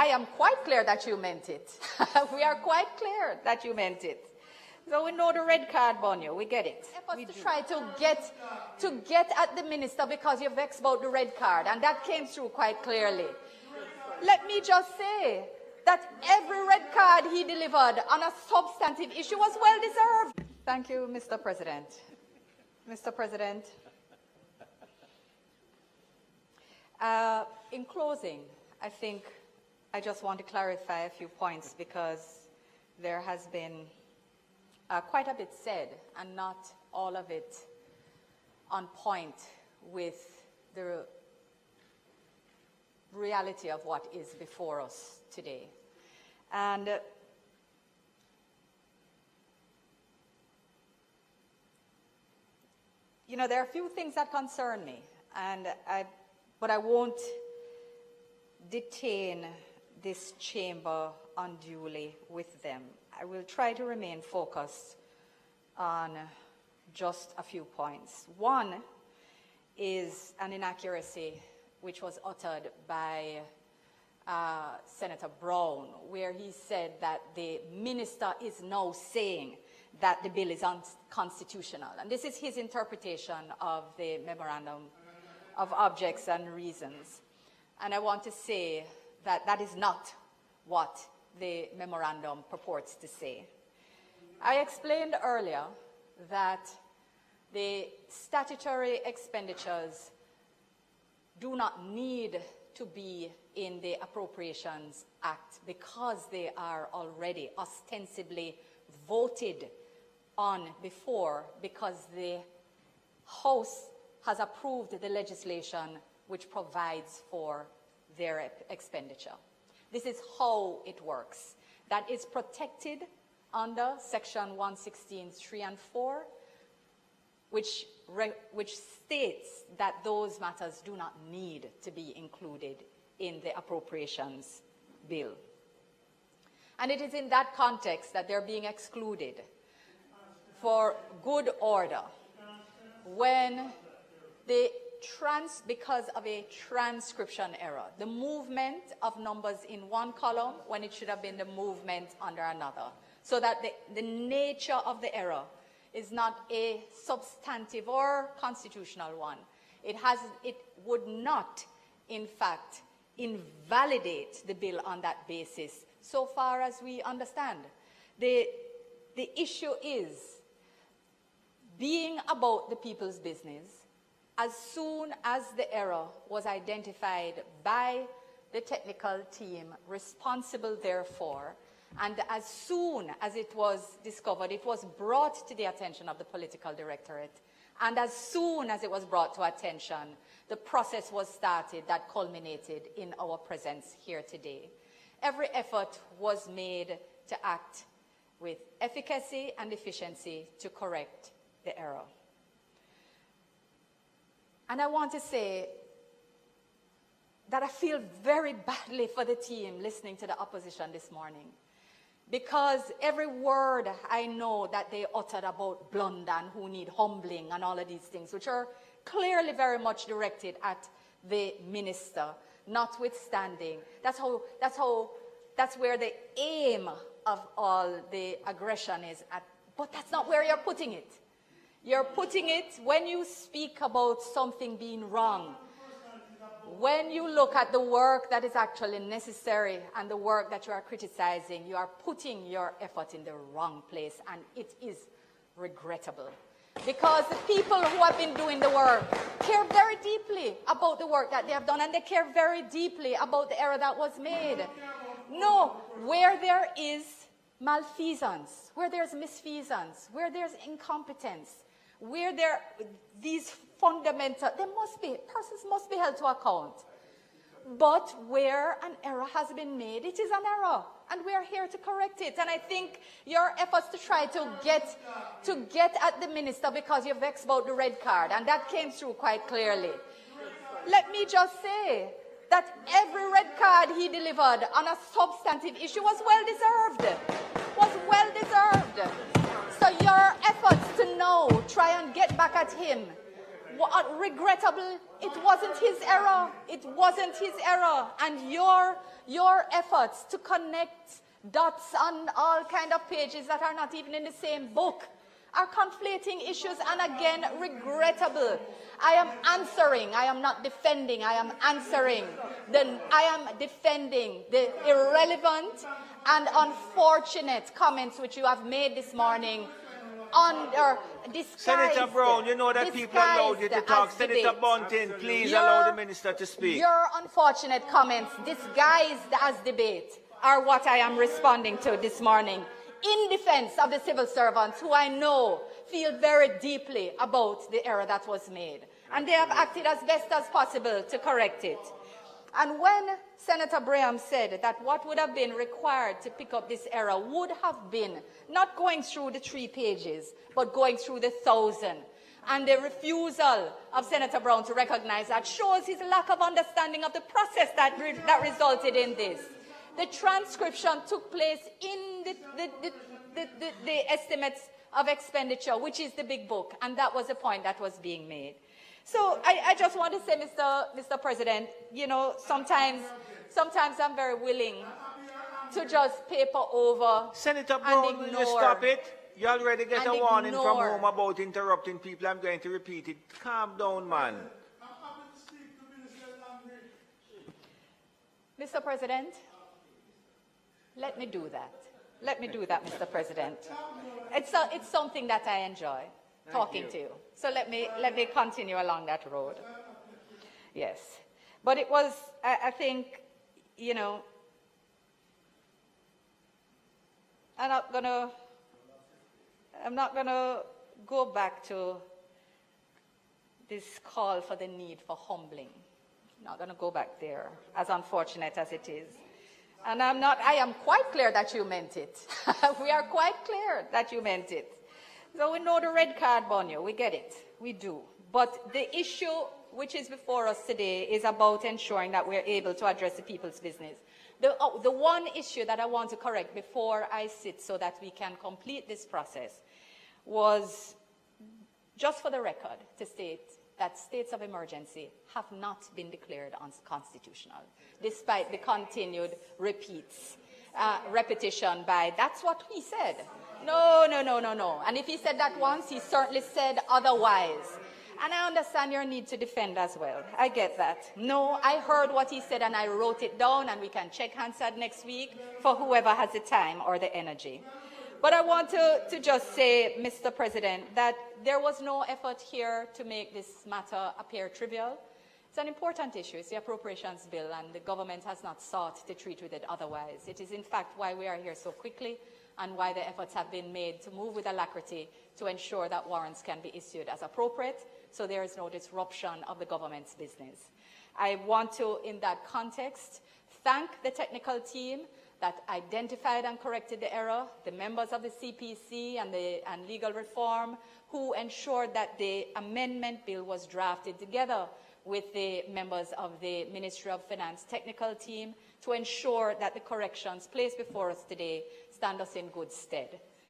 I am quite clear that you meant it. We are quite clear that you meant it. So we know the red card, Bonyo. We get it. We try to get at the minister because you're vexed about the red card, and that came through quite clearly. Let me just say that every red card he delivered on a substantive issue was well deserved. Thank you, Mr. President. Mr. President, in closing, I think I just want to clarify a few points because there has been quite a bit said and not all of it on point with the reality of what is before us today. And you know, there are a few things that concern me, but I won't detain this chamber unduly with them. I will try to remain focused on just a few points. One is an inaccuracy which was uttered by Senator Brown, where he said that the minister is now saying that the bill is unconstitutional. And this is his interpretation of the Memorandum of Objects and Reasons. And I want to say that that is not what the memorandum purports to say. I explained earlier that the statutory expenditures do not need to be in the Appropriations Act because they are already ostensibly voted on before, because the House has approved the legislation which provides for their expenditure. This is how it works. That is protected under Section 116(3) and 4, which states that those matters do not need to be included in the Appropriations Bill. And it is in that context that they're being excluded for good order when because of a transcription error, the movement of numbers in one column when it should have been the movement under another, so that the nature of the error is not a substantive or constitutional one. It would not, in fact, invalidate the bill on that basis, so far as we understand. The issue is being about the people's business. As soon as the error was identified by the technical team responsible therefore, and as soon as it was discovered, it was brought to the attention of the political directorate, and as soon as it was brought to attention, the process was started that culminated in our presence here today. Every effort was made to act with efficacy and efficiency to correct the error. And I want to say that I feel very badly for the team listening to the opposition this morning, because every word I know that they uttered about blunder and who need humbling and all of these things, which are clearly very much directed at the minister, notwithstanding, that's where the aim of all the aggression is at, but that's not where you're putting it. You're putting it when you speak about something being wrong. When you look at the work that is actually necessary and the work that you are criticizing, you are putting your effort in the wrong place, and it is regrettable. Because the people who have been doing the work care very deeply about the work that they have done, and they care very deeply about the error that was made. No, where there is malfeasance, where there's misfeasance, where there's incompetence, where these fundamental, persons must be held to account. But where an error has been made, it is an error, and we are here to correct it. And I think your efforts to try to get at the minister because you're vexed about the red card, and that came through quite clearly. Let me just say that every red card he delivered on a substantive issue was well deserved. So your efforts to now try and get back at him regrettable. It wasn't his error. It wasn't his error. And your efforts to connect dots on all kind of pages that are not even in the same book are conflating issues, and again, regrettable. I am answering, I am not defending, I am answering. I am defending the irrelevant and unfortunate comments which you have made this morning under disguised. Senator Brown, you know that people allowed you to talk. Senator Bunting, please allow the minister to speak. Your unfortunate comments, disguised as debate, are what I am responding to this morning, in defense of the civil servants who I know feel very deeply about the error that was made. And they have acted as best as possible to correct it. And when Senator Brown said that what would have been required to pick up this error would have been not going through the 3 pages, but going through the 1,000, and the refusal of Senator Brown to recognize that shows his lack of understanding of the process that resulted in this. The transcription took place in the estimates of expenditure, which is the big book, and that was the point that was being made. So I just want to say, Mr. President, you know, sometimes I'm very willing to just paper over. Senator Brown, will you stop it? You already get a warning from home about interrupting people. I'm going to repeat it. Calm down, man. Mr. President, let me do that. Let me do that, Mr. President. It's something that I enjoy, talking to you. So let me continue along that road. Yes. But it was, I think, you know, I'm not gonna go back to this call for the need for humbling. I'm not gonna go back there, as unfortunate as it is. And I am quite clear that you meant it. We are quite clear that you meant it. So we know the red card, Bonio, we get it, we do. But the issue which is before us today is about ensuring that we're able to address the people's business. The one issue that I want to correct before I sit so that we can complete this process was, just for the record, to state that states of emergency have not been declared unconstitutional, despite the continued repetition by, that's what he said. No. And if he said that once, he certainly said otherwise. And I understand your need to defend as well. I get that. No, I heard what he said and I wrote it down, and we can check Hansard next week for whoever has the time or the energy. But I want to just say, Mr. President, that there was no effort here to make this matter appear trivial. It's an important issue. It's the Appropriations Bill, and the government has not sought to treat with it otherwise. It is, in fact, why we are here so quickly and why the efforts have been made to move with alacrity to ensure that warrants can be issued as appropriate, so there is no disruption of the government's business. I want to, in that context, thank the technical team that identified and corrected the error, the members of the CPC and Legal Reform, who ensured that the amendment bill was drafted together with the members of the Ministry of Finance technical team to ensure that the corrections placed before us today stand us in good stead.